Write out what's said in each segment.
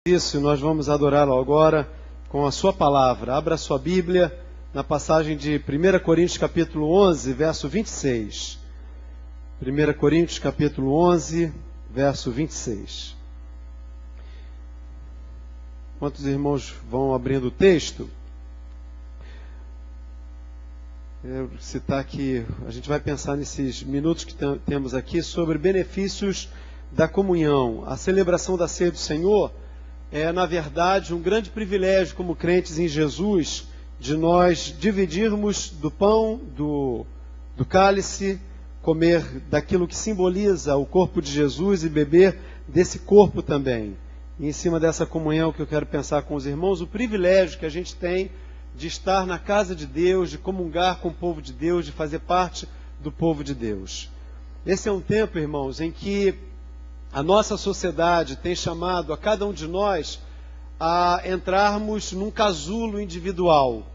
Isso, nós vamos adorá-lo agora com a sua palavra. Abra a sua Bíblia na passagem de 1 Coríntios capítulo 11, verso 26. 1 Coríntios capítulo 11, verso 26. Enquanto os irmãos vão abrindo o texto, eu vou citar aqui, a gente vai pensar nesses minutos que temos aqui sobre benefícios da comunhão. A celebração da ceia do Senhor é, na verdade, um grande privilégio como crentes em Jesus, de nós dividirmos do pão, do cálice, comer daquilo que simboliza o corpo de Jesus e beber desse corpo também. E em cima dessa comunhão que eu quero pensar com os irmãos, o privilégio que a gente tem de estar na casa de Deus, de comungar com o povo de Deus, de fazer parte do povo de Deus. Esse é um tempo, irmãos, em que a nossa sociedade tem chamado a cada um de nós a entrarmos num casulo individual.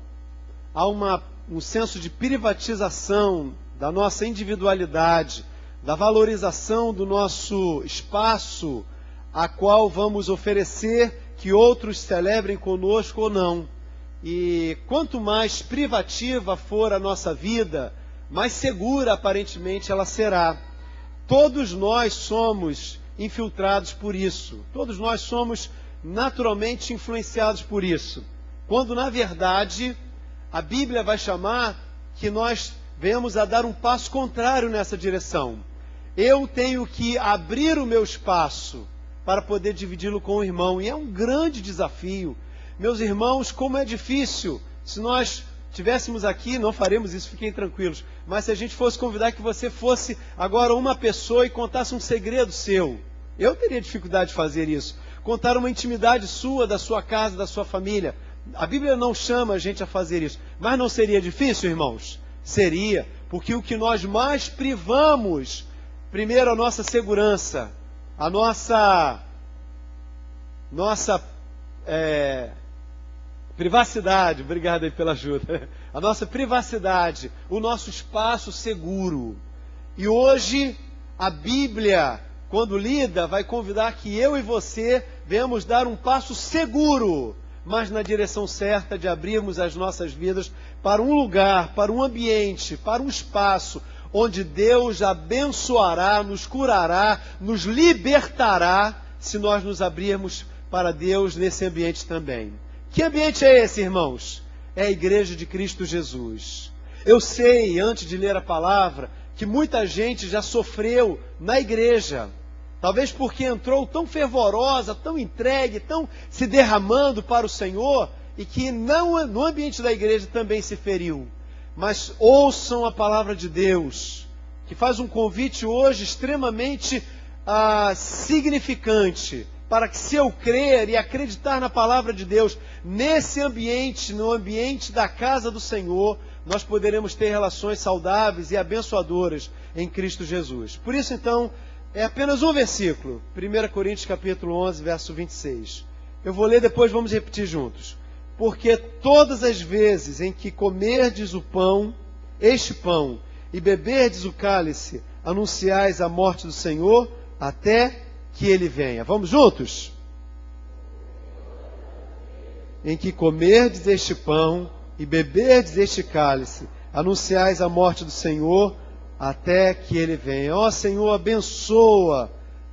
Há um senso de privatização da nossa individualidade, da valorização do nosso espaço, a qual vamos oferecer que outros celebrem conosco ou não. E quanto mais privativa for a nossa vida, mais segura aparentemente ela será. Todos nós somos infiltrados por isso. Todos nós somos naturalmente influenciados por isso. Quando, na verdade, a Bíblia vai chamar que nós venhamos a dar um passo contrário nessa direção. Eu tenho que abrir o meu espaço para poder dividi-lo com o irmão. E é um grande desafio. Meus irmãos, como é difícil. Se nós tivéssemos aqui, não faremos isso, fiquem tranquilos. Mas se a gente fosse convidar que você fosse agora uma pessoa e contasse um segredo seu, eu teria dificuldade de fazer isso. Contar uma intimidade sua, da sua casa, da sua família. A Bíblia não chama a gente a fazer isso. Mas não seria difícil, irmãos? Seria, porque o que nós mais privamos, primeiro a nossa segurança, a nossa privacidade, obrigado aí pela ajuda, a nossa privacidade, o nosso espaço seguro. E hoje a Bíblia, quando lida, vai convidar que eu e você venhamos dar um passo seguro, mas na direção certa de abrirmos as nossas vidas para um lugar, para um ambiente, para um espaço onde Deus abençoará, nos curará, nos libertará, se nós nos abrirmos para Deus nesse ambiente também. Que ambiente é esse, irmãos? É a igreja de Cristo Jesus. Eu sei, antes de ler a palavra, que muita gente já sofreu na igreja. Talvez porque entrou tão fervorosa, tão entregue, tão se derramando para o Senhor, e que não no ambiente da igreja também se feriu. Mas ouçam a palavra de Deus, que faz um convite hoje extremamente significante, para que, se eu crer e acreditar na palavra de Deus, nesse ambiente, no ambiente da casa do Senhor, nós poderemos ter relações saudáveis e abençoadoras em Cristo Jesus. Por isso, então, é apenas um versículo, 1 Coríntios capítulo 11, verso 26. Eu vou ler, depois vamos repetir juntos. Porque todas as vezes em que comerdes o pão, este pão, e beberdes o cálice, anunciais a morte do Senhor, até que Ele venha. Vamos juntos? Em que comerdes este pão, e beberdes este cálice, anunciais a morte do Senhor, até que Ele venha. Ó Senhor, abençoa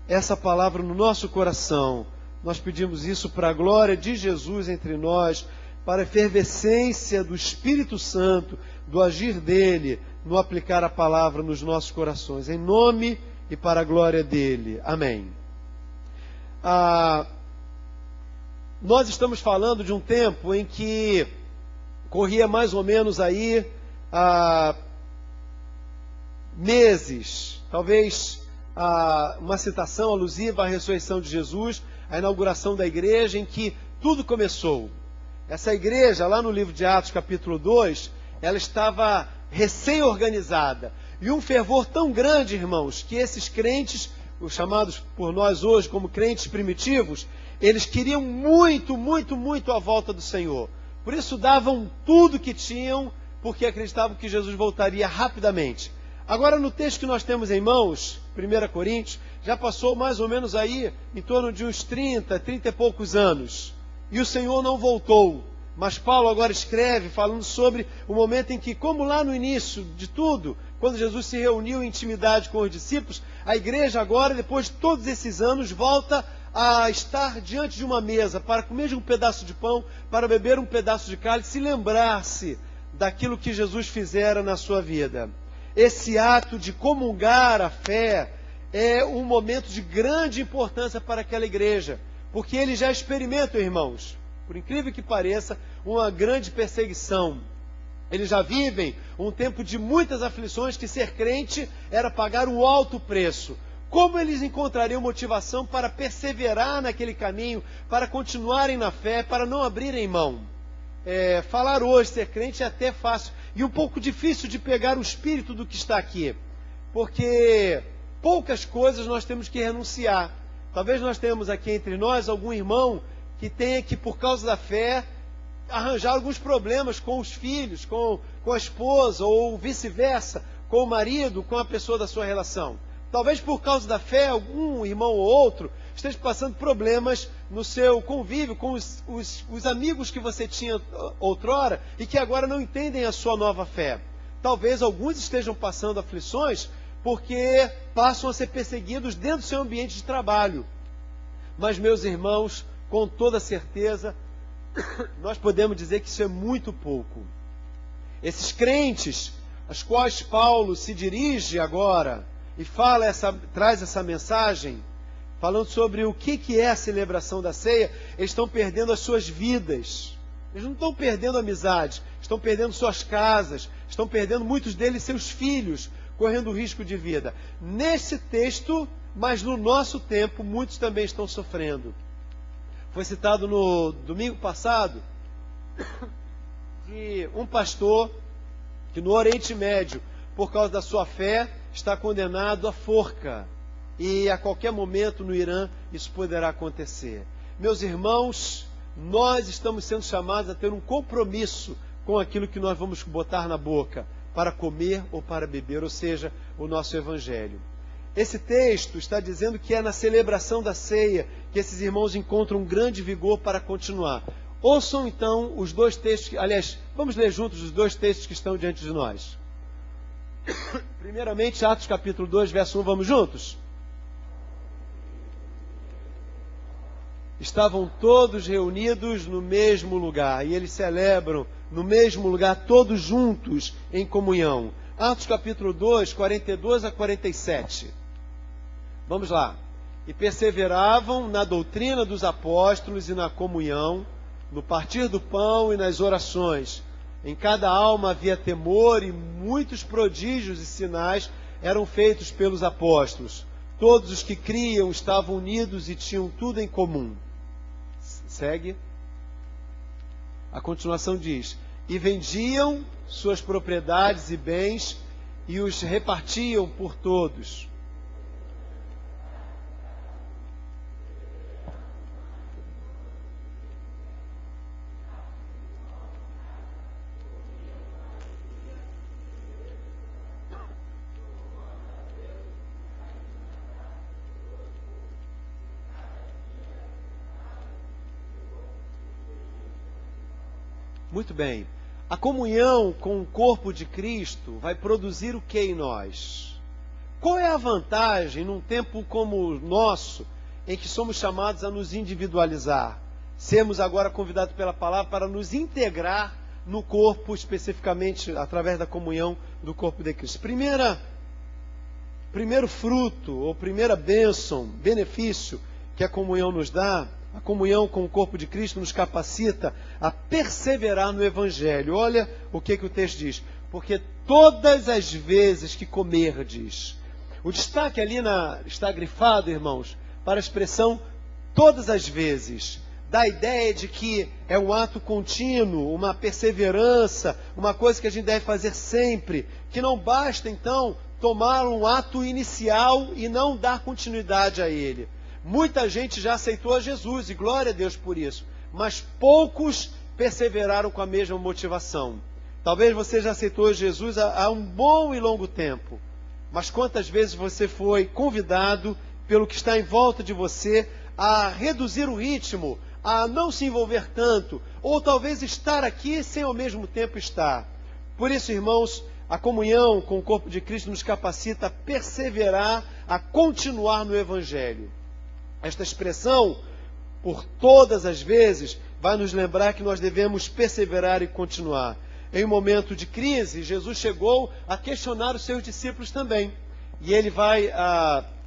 essa palavra no nosso coração. Nós pedimos isso para a glória de Jesus entre nós, para a efervescência do Espírito Santo, do agir dEle, no aplicar a palavra nos nossos corações. Em nome e para a glória dEle. Amém. Nós estamos falando de um tempo em que corria mais ou menos aí meses, talvez uma citação alusiva à ressurreição de Jesus, a inauguração da igreja, em que tudo começou. Essa igreja, lá no livro de Atos, capítulo 2, ela estava recém-organizada. E um fervor tão grande, irmãos, que esses crentes, os chamados por nós hoje como crentes primitivos, eles queriam muito, muito, muito a volta do Senhor. Por isso davam tudo que tinham, porque acreditavam que Jesus voltaria rapidamente. Agora, no texto que nós temos em mãos, 1 Coríntios, já passou mais ou menos aí em torno de uns 30 e poucos anos. E o Senhor não voltou. Mas Paulo agora escreve falando sobre o momento em que, como lá no início de tudo, quando Jesus se reuniu em intimidade com os discípulos, a igreja agora, depois de todos esses anos, volta a estar diante de uma mesa para comer um pedaço de pão, para beber um pedaço de cálice e lembrar-se daquilo que Jesus fizera na sua vida. Esse ato de comungar a fé é um momento de grande importância para aquela igreja, porque eles já experimentam, irmãos, por incrível que pareça, uma grande perseguição. Eles já vivem um tempo de muitas aflições, que ser crente era pagar um alto preço. Como eles encontrariam motivação para perseverar naquele caminho, para continuarem na fé, para não abrirem mão? Falar hoje, ser crente, é até fácil e um pouco difícil de pegar o espírito do que está aqui, porque poucas coisas nós temos que renunciar. Talvez nós tenhamos aqui entre nós algum irmão que tenha que, por causa da fé, arranjar alguns problemas com os filhos, com a esposa, ou vice-versa, com o marido, com a pessoa da sua relação. Talvez por causa da fé, algum irmão ou outro esteja passando problemas no seu convívio com os amigos que você tinha outrora e que agora não entendem a sua nova fé. Talvez alguns estejam passando aflições porque passam a ser perseguidos dentro do seu ambiente de trabalho. Mas, meus irmãos, com toda certeza, nós podemos dizer que isso é muito pouco. Esses crentes, aos quais Paulo se dirige agora e traz essa mensagem, falando sobre o que é a celebração da ceia, eles estão perdendo as suas vidas. Eles não estão perdendo amizade, estão perdendo suas casas, estão perdendo muitos deles seus filhos, correndo risco de vida. Nesse texto, mas no nosso tempo, muitos também estão sofrendo. Foi citado no domingo passado de um pastor que no Oriente Médio, por causa da sua fé, está condenado à forca. E a qualquer momento no Irã isso poderá acontecer. Meus irmãos, nós estamos sendo chamados a ter um compromisso com aquilo que nós vamos botar na boca, para comer ou para beber, ou seja, o nosso Evangelho. Esse texto está dizendo que é na celebração da ceia que esses irmãos encontram um grande vigor para continuar. Ouçam então os dois textos, aliás, vamos ler juntos os dois textos que estão diante de nós. Primeiramente, Atos capítulo 2, verso 1, vamos juntos? Estavam todos reunidos no mesmo lugar, e eles celebram no mesmo lugar, todos juntos em comunhão. Atos capítulo 2, 42 a 47. Vamos lá. E perseveravam na doutrina dos apóstolos e na comunhão, no partir do pão e nas orações. Em cada alma havia temor, e muitos prodígios e sinais eram feitos pelos apóstolos. Todos os que criam estavam unidos e tinham tudo em comum. Segue. A continuação diz: e vendiam suas propriedades e bens e os repartiam por todos. Muito bem. A comunhão com o corpo de Cristo vai produzir o que em nós? Qual é a vantagem num tempo como o nosso, em que somos chamados a nos individualizar? Sermos agora convidados pela palavra para nos integrar no corpo, especificamente através da comunhão do corpo de Cristo. Primeiro fruto, ou primeira bênção, benefício que a comunhão nos dá, a comunhão com o corpo de Cristo nos capacita a perseverar no Evangelho. Olha o que o texto diz. Porque todas as vezes que comerdes. O destaque ali está grifado, irmãos, para a expressão todas as vezes. Dá a ideia de que é um ato contínuo, uma perseverança, uma coisa que a gente deve fazer sempre. Que não basta, então, tomar um ato inicial e não dar continuidade a ele. Muita gente já aceitou a Jesus, e glória a Deus por isso. Mas poucos perseveraram com a mesma motivação. Talvez você já aceitou Jesus há um bom e longo tempo. Mas quantas vezes você foi convidado pelo que está em volta de você, a reduzir o ritmo, a não se envolver tanto, ou talvez estar aqui sem ao mesmo tempo estar. Por isso, irmãos, a comunhão com o corpo de Cristo nos capacita a perseverar, a continuar no Evangelho. Esta expressão, por todas as vezes, vai nos lembrar que nós devemos perseverar e continuar. Em um momento de crise, Jesus chegou a questionar os seus discípulos também. E ele vai,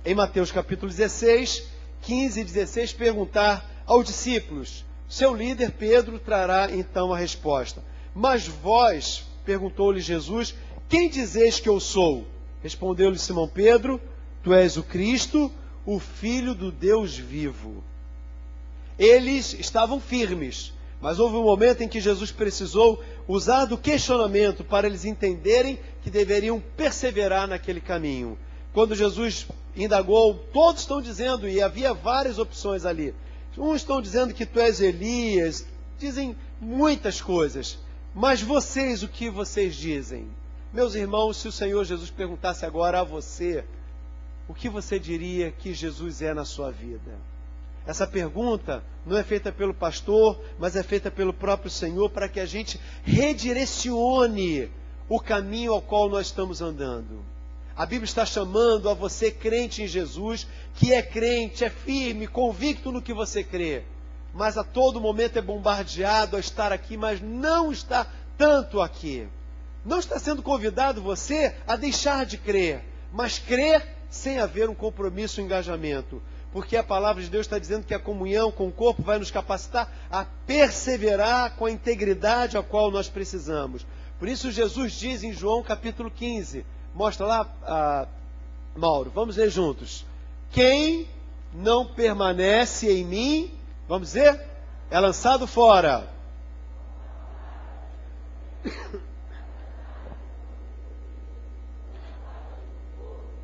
em Mateus capítulo 16, 15 e 16, perguntar aos discípulos. Seu líder, Pedro, trará então a resposta. Mas vós, perguntou-lhe Jesus, quem dizeis que eu sou? Respondeu-lhe Simão Pedro, tu és o Cristo, o Filho do Deus vivo. Eles estavam firmes, mas houve um momento em que Jesus precisou usar do questionamento para eles entenderem que deveriam perseverar naquele caminho. Quando Jesus indagou, todos estão dizendo, e havia várias opções ali. Uns estão dizendo que tu és Elias, dizem muitas coisas. Mas vocês, o que vocês dizem? Meus irmãos, se o Senhor Jesus perguntasse agora a você, o que você diria que Jesus é na sua vida? Essa pergunta não é feita pelo pastor, mas é feita pelo próprio Senhor para que a gente redirecione o caminho ao qual nós estamos andando. A Bíblia está chamando a você, crente em Jesus, que é crente, é firme, convicto no que você crê, mas a todo momento é bombardeado a estar aqui, mas não está tanto aqui. Não está sendo convidado você a deixar de crer, mas crer sem haver um compromisso, um engajamento. Porque a palavra de Deus está dizendo que a comunhão com o corpo vai nos capacitar a perseverar com a integridade a qual nós precisamos. Por isso Jesus diz em João capítulo 15, mostra lá, Mauro, vamos ler juntos. Quem não permanece em mim, vamos dizer, é lançado fora.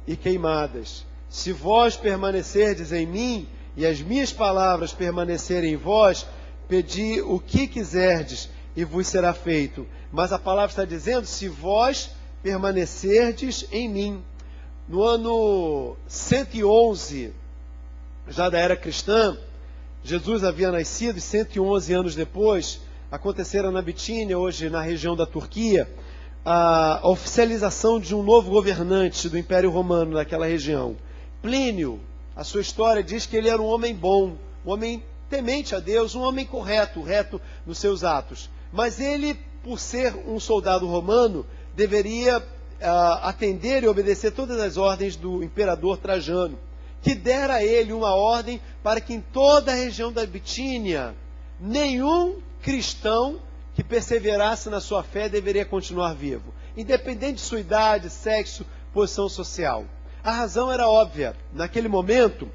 E queimadas. Se vós permanecerdes em mim, e as minhas palavras permanecerem em vós, pedi o que quiserdes, e vos será feito. Mas a palavra está dizendo, se vós permanecerdes em mim. No ano 111, já da era cristã, Jesus havia nascido, e 111 anos depois, aconteceram na Bitínia, hoje na região da Turquia, a oficialização de um novo governante do Império Romano naquela região. Plínio, a sua história diz que ele era um homem bom, um homem temente a Deus, um homem correto, reto nos seus atos. Mas ele, por ser um soldado romano, deveria atender e obedecer todas as ordens do imperador Trajano, que dera a ele uma ordem para que em toda a região da Bitínia, nenhum cristão que perseverasse na sua fé deveria continuar vivo, independente de sua idade, sexo, posição social. A razão era óbvia. Naquele momento,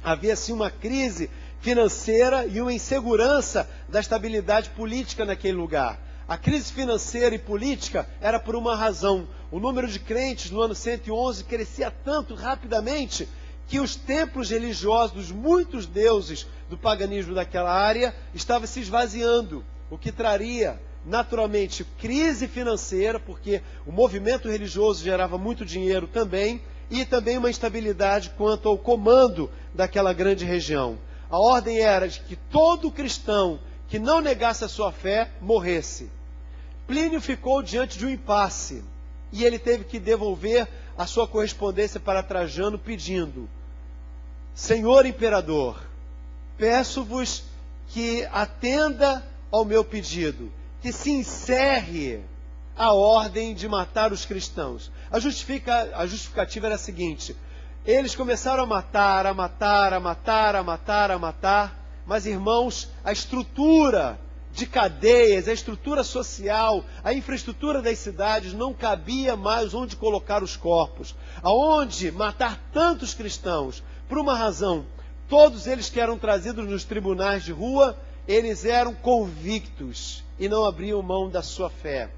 havia sim uma crise financeira e uma insegurança da estabilidade política naquele lugar. A crise financeira e política era por uma razão. O número de crentes no ano 111 crescia tanto rapidamente que os templos religiosos dos muitos deuses do paganismo daquela área estavam se esvaziando, o que traria naturalmente crise financeira, porque o movimento religioso gerava muito dinheiro também, e também uma instabilidade quanto ao comando daquela grande região. A ordem era de que todo cristão que não negasse a sua fé morresse. Plínio ficou diante de um impasse e ele teve que devolver a sua correspondência para Trajano pedindo: Senhor Imperador, peço-vos que atenda ao meu pedido, que se encerre a ordem de matar os cristãos. A justificativa era a seguinte: eles começaram a matar, mas irmãos, a estrutura de cadeias, a estrutura social, a infraestrutura das cidades não cabia mais onde colocar os corpos, aonde matar tantos cristãos, por uma razão: todos eles que eram trazidos nos tribunais de rua, eles eram convictos e não abriam mão da sua fé.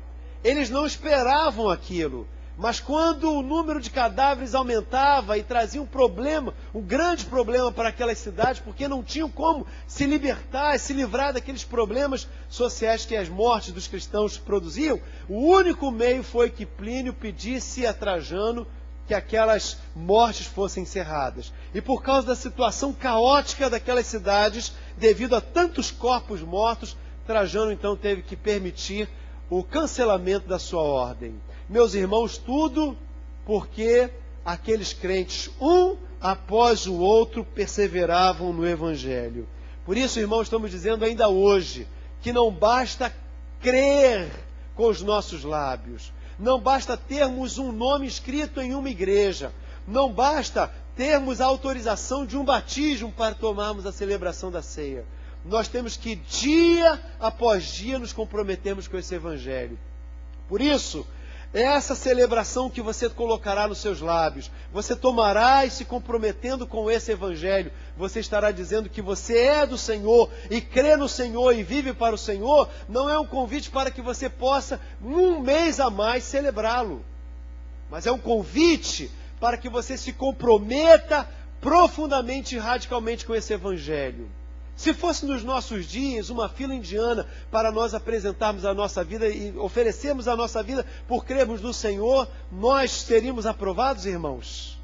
Eles não esperavam aquilo, mas quando o número de cadáveres aumentava e trazia um problema, um grande problema para aquelas cidades, porque não tinham como se libertar, se livrar daqueles problemas sociais que as mortes dos cristãos produziam, o único meio foi que Plínio pedisse a Trajano que aquelas mortes fossem encerradas. E por causa da situação caótica daquelas cidades, devido a tantos corpos mortos, Trajano então teve que permitir o cancelamento da sua ordem. Meus irmãos, tudo porque aqueles crentes, um após o outro, perseveravam no Evangelho. Por isso, irmãos, estamos dizendo ainda hoje que não basta crer com os nossos lábios, não basta termos um nome escrito em uma igreja, não basta termos a autorização de um batismo para tomarmos a celebração da ceia. Nós temos que, dia após dia, nos comprometermos com esse Evangelho. Por isso, essa celebração que você colocará nos seus lábios, você tomará e se comprometendo com esse Evangelho, você estará dizendo que você é do Senhor e crê no Senhor e vive para o Senhor, não é um convite para que você possa, um mês a mais, celebrá-lo. Mas é um convite para que você se comprometa profundamente e radicalmente com esse Evangelho. Se fosse nos nossos dias uma fila indiana para nós apresentarmos a nossa vida e oferecermos a nossa vida por crermos no Senhor, nós seríamos aprovados, irmãos?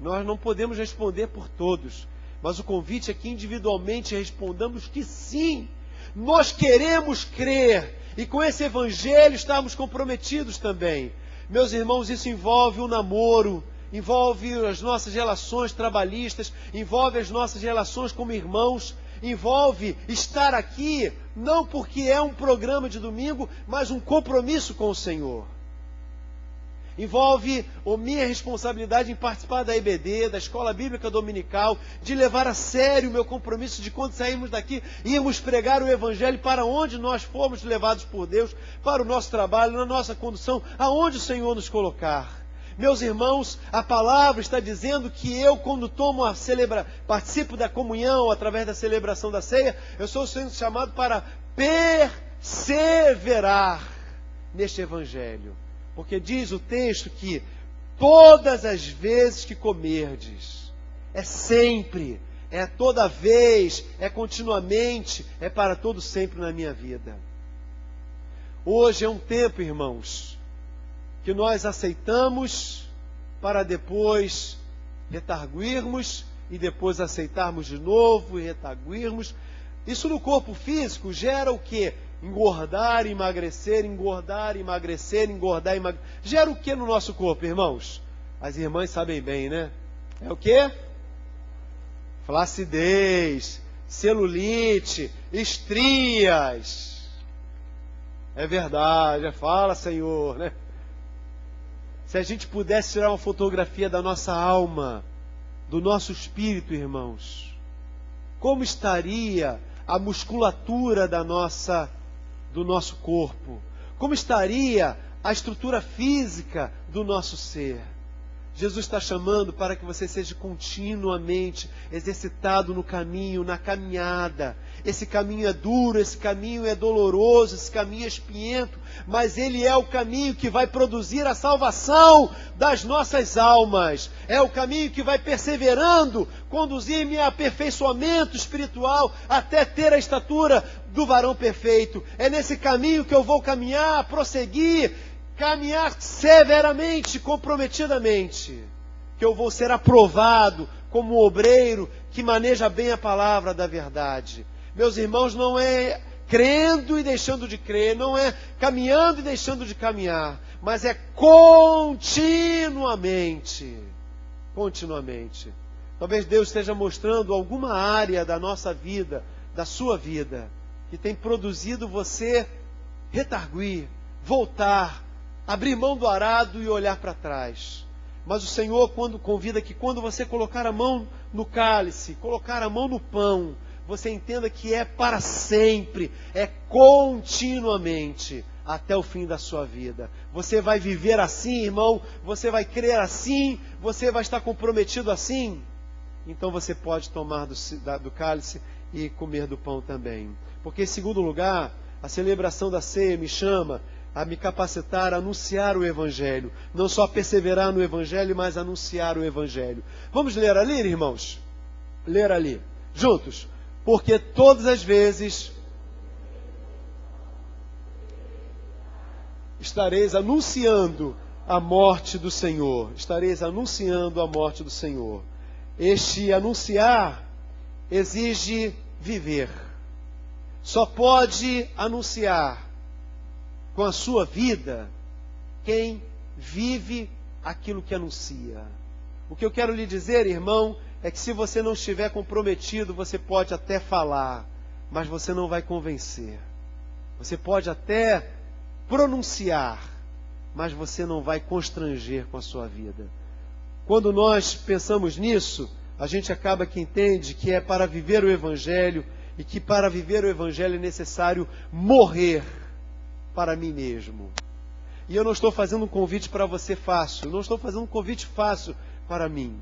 Nós não podemos responder por todos, mas o convite é que individualmente respondamos que sim, nós queremos crer e com esse Evangelho estarmos comprometidos também. Meus irmãos, isso envolve o namoro, envolve as nossas relações trabalhistas, envolve as nossas relações como irmãos, envolve estar aqui, não porque é um programa de domingo, mas um compromisso com o Senhor. Envolve a minha responsabilidade em participar da EBD, da Escola Bíblica Dominical, de levar a sério o meu compromisso de quando sairmos daqui, irmos pregar o Evangelho para onde nós formos levados por Deus, para o nosso trabalho, na nossa condução, aonde o Senhor nos colocar. Meus irmãos, a palavra está dizendo que eu, quando participo da comunhão através da celebração da ceia, eu sou sendo chamado para perseverar neste Evangelho. Porque diz o texto que todas as vezes que comerdes, é sempre, é toda vez, é continuamente, é para todo sempre na minha vida. Hoje é um tempo, irmãos, que nós aceitamos para depois retarguirmos e depois aceitarmos de novo e retarguirmos. Isso no corpo físico gera o quê? Engordar, emagrecer, engordar, emagrecer, engordar, emagrecer. Gera o que no nosso corpo, irmãos? As irmãs sabem bem, né? É o quê? Flacidez, celulite, estrias. É verdade, fala, Senhor, né? Se a gente pudesse tirar uma fotografia da nossa alma, do nosso espírito, irmãos, como estaria a musculatura do nosso corpo? Como estaria a estrutura física do nosso ser? Jesus está chamando para que você seja continuamente exercitado no caminho, na caminhada. Esse caminho é duro, esse caminho é doloroso, esse caminho é espinhento, mas ele é o caminho que vai produzir a salvação das nossas almas. É o caminho que vai perseverando, conduzir-me a aperfeiçoamento espiritual até ter a estatura do varão perfeito. É nesse caminho que eu vou caminhar, prosseguir, caminhar severamente, comprometidamente, que eu vou ser aprovado como um obreiro que maneja bem a palavra da verdade. Meus irmãos, não é crendo e deixando de crer, não é caminhando e deixando de caminhar, mas é continuamente. Continuamente. Talvez Deus esteja mostrando alguma área da nossa vida, da sua vida, que tem produzido você retarguir, voltar, abrir mão do arado e olhar para trás. Mas o Senhor convida que quando você colocar a mão no cálice, colocar a mão no pão, você entenda que é para sempre, é continuamente, até o fim da sua vida. Você vai viver assim, irmão, você vai crer assim, você vai estar comprometido assim. Então você pode tomar do cálice e comer do pão também. Porque, em segundo lugar, a celebração da ceia me chama a me capacitar a anunciar o Evangelho. Não só perseverar no Evangelho, mas anunciar o Evangelho. Vamos ler ali, irmãos? Ler ali, juntos. Porque todas as vezes estareis anunciando a morte do Senhor. Estareis anunciando a morte do Senhor. Este anunciar exige viver. Só pode anunciar com a sua vida quem vive aquilo que anuncia. O que eu quero lhe dizer, irmão, é que se você não estiver comprometido, você pode até falar, mas você não vai convencer. Você pode até pronunciar, mas você não vai constranger com a sua vida. Quando nós pensamos nisso, a gente acaba que entende que é para viver o Evangelho e que para viver o Evangelho é necessário morrer para mim mesmo. E eu não estou fazendo um convite para você fácil, não estou fazendo um convite fácil para mim.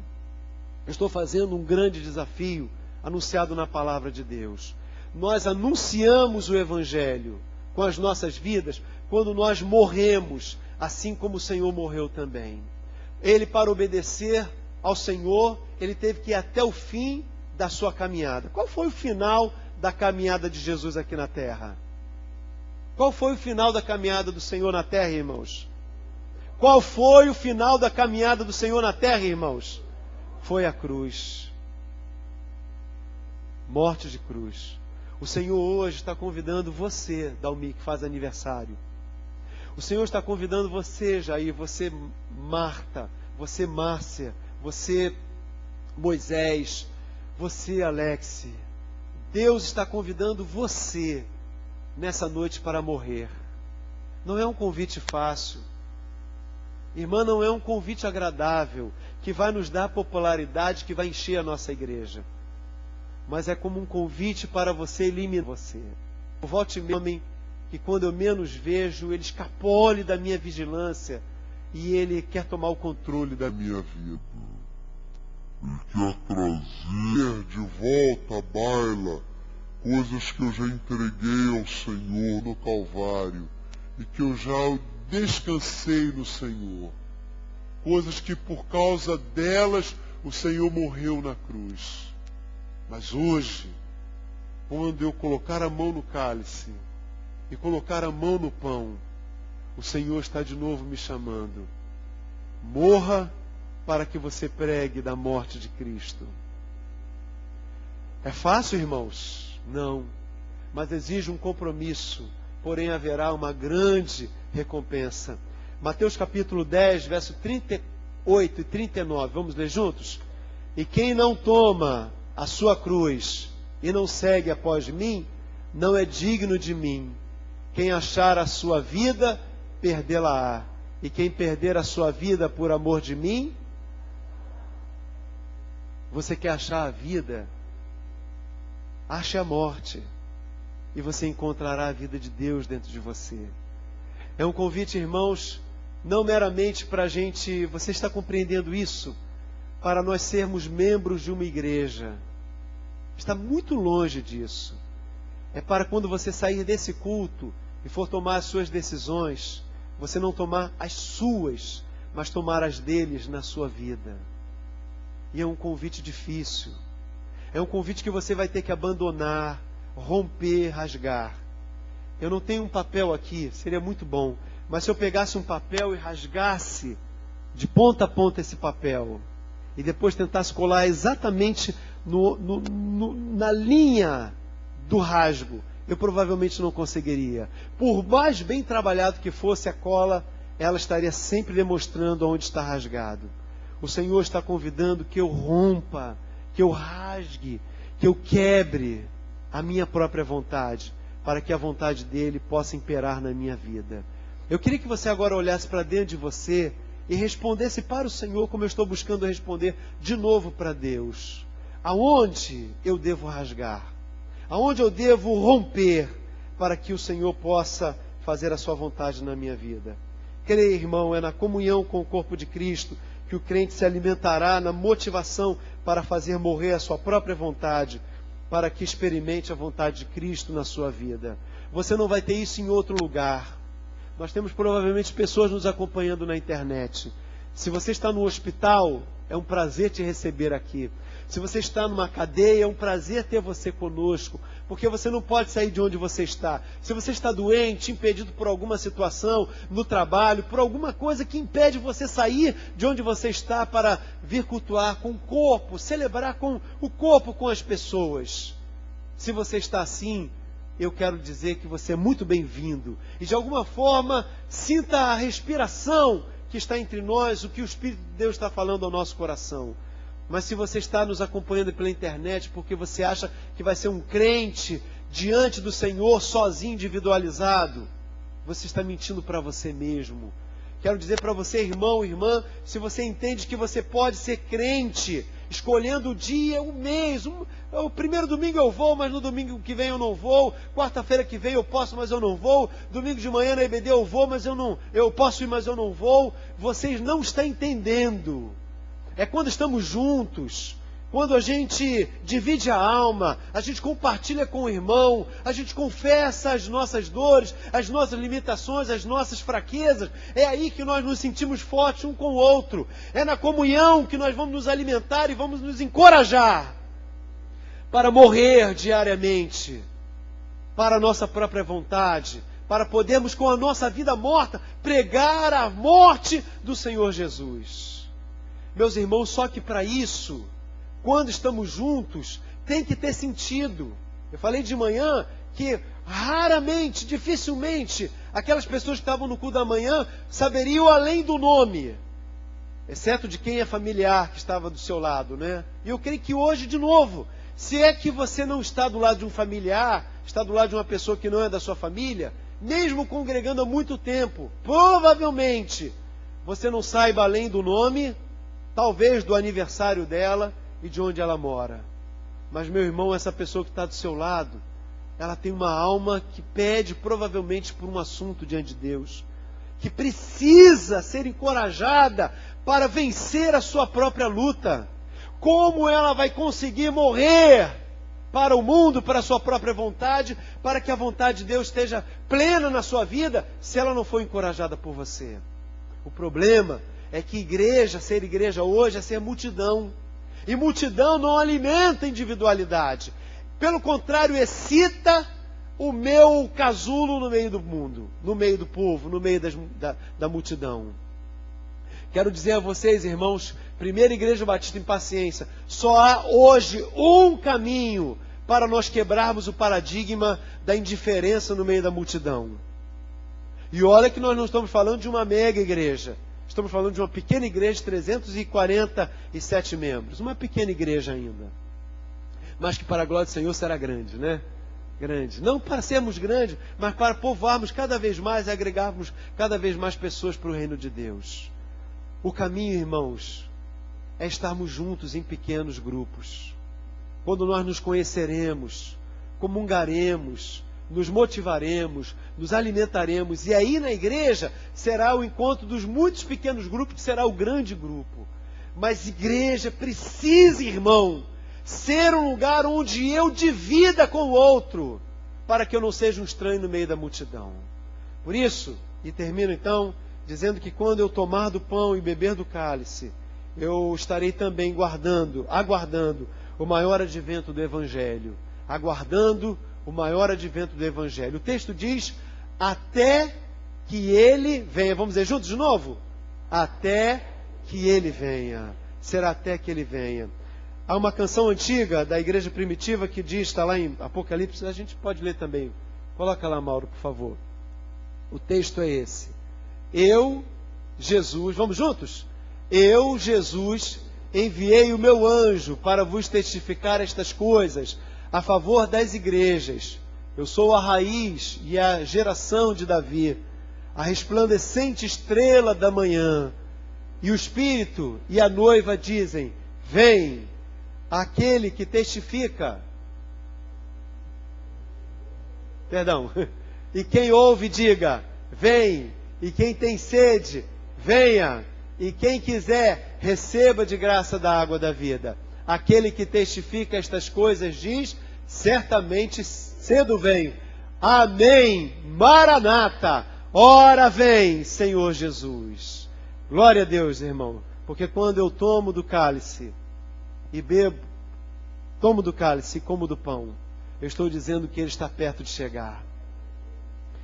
Eu estou fazendo um grande desafio anunciado na palavra de Deus. Nós anunciamos o Evangelho com as nossas vidas quando nós morremos, assim como o Senhor morreu também. Ele, para obedecer ao Senhor, ele teve que ir até o fim da sua caminhada. Qual foi o final da caminhada de Jesus aqui na terra? Qual foi o final da caminhada do Senhor na terra, irmãos? Qual foi o final da caminhada do Senhor na terra, irmãos? Foi a cruz. Morte de cruz. O Senhor hoje está convidando você, Dalmi, que faz aniversário. O Senhor está convidando você, Jair, você, Marta, você, Márcia, você, Moisés, você, Alex. Deus está convidando você nessa noite para morrer. Não é um convite fácil. Irmã, não é um convite agradável, que vai nos dar popularidade, que vai encher a nossa igreja. Mas é como um convite para você eliminar você. Volte meu homem, que quando eu menos vejo, ele escapole da minha vigilância e ele quer tomar o controle da minha vida. Ele quer trazer de volta à baila coisas que eu já entreguei ao Senhor no Calvário e que eu já descansei no Senhor. Coisas que por causa delas o Senhor morreu na cruz. Mas hoje, quando eu colocar a mão no cálice e colocar a mão no pão, o Senhor está de novo me chamando. Morra para que você pregue da morte de Cristo. É fácil, irmãos? Não. Mas exige um compromisso. Porém, haverá uma grande recompensa. Mateus capítulo 10, verso 38 e 39. Vamos ler juntos? E quem não toma a sua cruz e não segue após mim, não é digno de mim. Quem achar a sua vida, perdê-la-á. E quem perder a sua vida por amor de mim, você quer achar a vida? Ache a morte. E você encontrará a vida de Deus dentro de você. É um convite, irmãos, não meramente para a gente... Você está compreendendo isso? Para nós sermos membros de uma igreja. Está muito longe disso. É para quando você sair desse culto e for tomar as suas decisões, você não tomar as suas, mas tomar as deles na sua vida. E é um convite difícil. É um convite que você vai ter que abandonar, romper, rasgar. Eu não tenho um papel aqui, seria muito bom, mas se eu pegasse um papel e rasgasse de ponta a ponta esse papel, e depois tentasse colar exatamente na linha do rasgo, eu provavelmente não conseguiria. Por mais bem trabalhado que fosse a cola, ela estaria sempre demonstrando onde está rasgado. O Senhor está convidando que eu rompa, que eu rasgue, que eu quebre a minha própria vontade, para que a vontade dele possa imperar na minha vida. Eu queria que você agora olhasse para dentro de você e respondesse para o Senhor, como eu estou buscando responder de novo para Deus. Aonde eu devo rasgar? Aonde eu devo romper para que o Senhor possa fazer a sua vontade na minha vida? Creia, irmão, é na comunhão com o corpo de Cristo que o crente se alimentará na motivação para fazer morrer a sua própria vontade, para que experimente a vontade de Cristo na sua vida. Você não vai ter isso em outro lugar. Nós temos provavelmente pessoas nos acompanhando na internet. Se você está no hospital, é um prazer te receber aqui. Se você está numa cadeia, é um prazer ter você conosco, porque você não pode sair de onde você está. Se você está doente, impedido por alguma situação no trabalho, por alguma coisa que impede você sair de onde você está para vir cultuar com o corpo, celebrar com o corpo, com as pessoas. Se você está assim, eu quero dizer que você é muito bem-vindo. E de alguma forma, sinta a respiração que está entre nós, o que o Espírito de Deus está falando ao nosso coração. Mas se você está nos acompanhando pela internet porque você acha que vai ser um crente diante do Senhor sozinho, individualizado, você está mentindo para você mesmo. Quero dizer para você, irmão, irmã, se você entende que você pode ser crente, escolhendo o dia, o mês, o primeiro domingo eu vou, mas no domingo que vem eu não vou, quarta-feira que vem eu posso, mas eu não vou, domingo de manhã na EBD eu vou, mas eu posso ir, mas eu não vou, vocês não estão entendendo. É quando estamos juntos, quando a gente divide a alma, a gente compartilha com o irmão, a gente confessa as nossas dores, as nossas limitações, as nossas fraquezas. É aí que nós nos sentimos fortes um com o outro. É na comunhão que nós vamos nos alimentar e vamos nos encorajar para morrer diariamente, para a nossa própria vontade, para podermos com a nossa vida morta pregar a morte do Senhor Jesus. Meus irmãos, só que para isso, quando estamos juntos, tem que ter sentido. Eu falei de manhã que raramente, dificilmente, aquelas pessoas que estavam no culto da manhã saberiam além do nome, exceto de quem é familiar que estava do seu lado, né? E eu creio que hoje, de novo, se é que você não está do lado de um familiar, está do lado de uma pessoa que não é da sua família, mesmo congregando há muito tempo, provavelmente você não saiba além do nome, talvez do aniversário dela e de onde ela mora. Mas, meu irmão, essa pessoa que está do seu lado, ela tem uma alma que pede provavelmente por um assunto diante de Deus, que precisa ser encorajada para vencer a sua própria luta. Como ela vai conseguir morrer para o mundo, para a sua própria vontade, para que a vontade de Deus esteja plena na sua vida, se ela não for encorajada por você? O problema é que igreja, ser igreja hoje é ser multidão. E multidão não alimenta individualidade. Pelo contrário, excita o meu casulo no meio do mundo, no meio do povo, no meio da multidão. Quero dizer a vocês, irmãos, Primeira Igreja Batista em Paciência, só há hoje um caminho para nós quebrarmos o paradigma da indiferença no meio da multidão. E olha que nós não estamos falando de uma mega igreja. Estamos falando de uma pequena igreja de 347 membros. Uma pequena igreja ainda. Mas que para a glória do Senhor será grande, né? Grande. Não para sermos grandes, mas para povoarmos cada vez mais e agregarmos cada vez mais pessoas para o reino de Deus. O caminho, irmãos, é estarmos juntos em pequenos grupos. Quando nós nos conheceremos, comungaremos, nos motivaremos, nos alimentaremos, e aí na igreja será o encontro dos muitos pequenos grupos, que será o grande grupo. Mas igreja precisa, irmão, ser um lugar onde eu divida com o outro, para que eu não seja um estranho no meio da multidão. Por isso, e termino então, dizendo que quando eu tomar do pão e beber do cálice, eu estarei também aguardando o maior advento do Evangelho, aguardando o maior advento do Evangelho. O texto diz, até que ele venha. Vamos dizer juntos de novo? Até que ele venha. Será até que ele venha. Há uma canção antiga da igreja primitiva que diz, está lá em Apocalipse, a gente pode ler também. Coloca lá, Mauro, por favor. O texto é esse. Eu, Jesus, vamos juntos? Eu, Jesus, enviei o meu anjo para vos testificar estas coisas a favor das igrejas. Eu sou a raiz e a geração de Davi, a resplandecente estrela da manhã. E o Espírito e a noiva dizem, vem. Aquele que testifica. E quem ouve, diga, vem. E quem tem sede, venha. E quem quiser, receba de graça da água da vida. Aquele que testifica estas coisas diz, certamente cedo vem. Amém. Maranata. Ora vem, Senhor Jesus. Glória a Deus, irmão. Porque quando eu tomo do cálice e bebo tomo do cálice e como do pão, eu estou dizendo que ele está perto de chegar.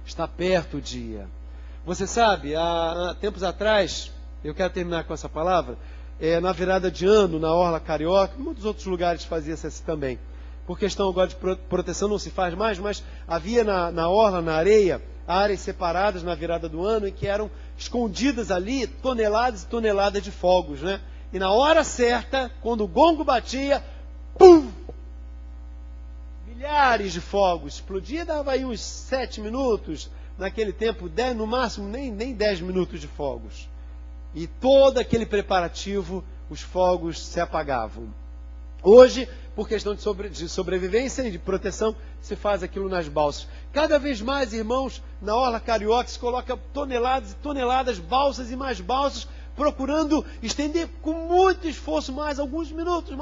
Está perto o dia. Você sabe, há tempos atrás, eu quero terminar com essa palavra, na virada de ano, na Orla Carioca, em muitos outros lugares fazia-se assim também. Por questão agora de proteção não se faz mais, mas havia na Orla, na areia, áreas separadas na virada do ano em que eram escondidas ali toneladas e toneladas de fogos, né? E na hora certa, quando o gongo batia, pum! Milhares de fogos. Explodia, dava aí uns 7 minutos. Naquele tempo, 10, no máximo, nem 10 minutos de fogos. E todo aquele preparativo, os fogos se apagavam. Hoje, por questão de sobrevivência e de proteção, se faz aquilo nas balsas. Cada vez mais, irmãos, na Orla Carioca se coloca toneladas e toneladas, balsas e mais balsas, procurando estender com muito esforço mais alguns minutos,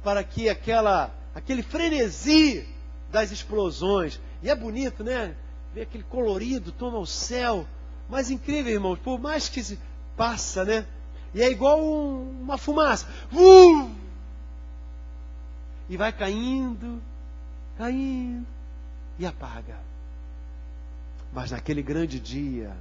para que aquele frenesi das explosões. E é bonito, né? Ver aquele colorido, toma o céu. Mas incrível, irmãos, por mais que se passa, né? E é igual uma fumaça. E vai caindo, e apaga. Mas naquele grande dia,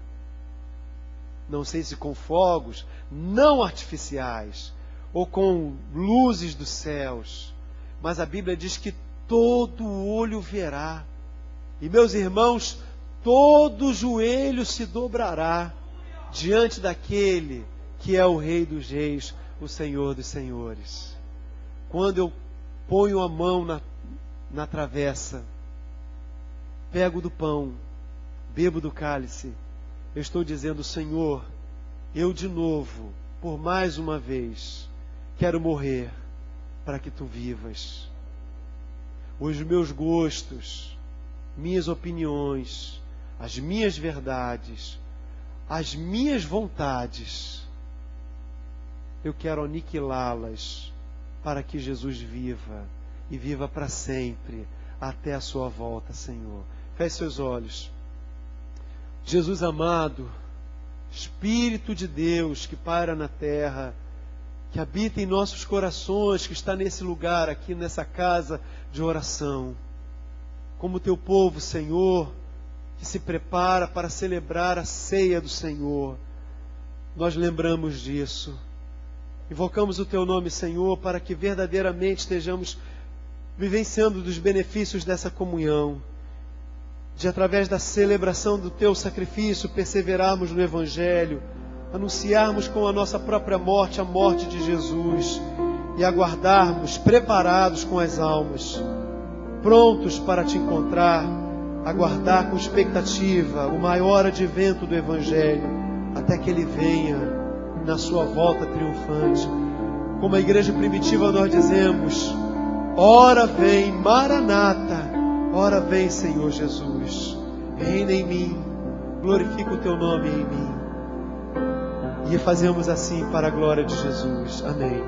não sei se com fogos não artificiais, ou com luzes dos céus, mas a Bíblia diz que todo olho verá. E meus irmãos, todo joelho se dobrará diante daquele que é o Rei dos Reis, o Senhor dos Senhores. Quando eu ponho a mão na travessa, pego do pão, bebo do cálice, eu estou dizendo: Senhor, eu de novo, por mais uma vez, quero morrer para que Tu vivas. Os meus gostos, minhas opiniões, as minhas verdades, as minhas vontades, eu quero aniquilá-las para que Jesus viva e viva para sempre, até a Sua volta, Senhor. Feche seus olhos. Jesus amado, Espírito de Deus que paira na terra, que habita em nossos corações, que está nesse lugar, aqui nessa casa de oração, como Teu povo, Senhor, que se prepara para celebrar a ceia do Senhor, nós lembramos disso. Invocamos o Teu nome, Senhor, para que verdadeiramente estejamos vivenciando dos benefícios dessa comunhão, de através da celebração do Teu sacrifício, perseverarmos no Evangelho, anunciarmos com a nossa própria morte a morte de Jesus e aguardarmos preparados com as almas, prontos para Te encontrar, aguardar com expectativa o maior advento do Evangelho, até que Ele venha na Sua volta triunfante. Como a igreja primitiva nós dizemos: ora vem, Maranata, ora vem, Senhor Jesus, reina em mim, glorifica o Teu nome em mim. E fazemos assim para a glória de Jesus. Amém.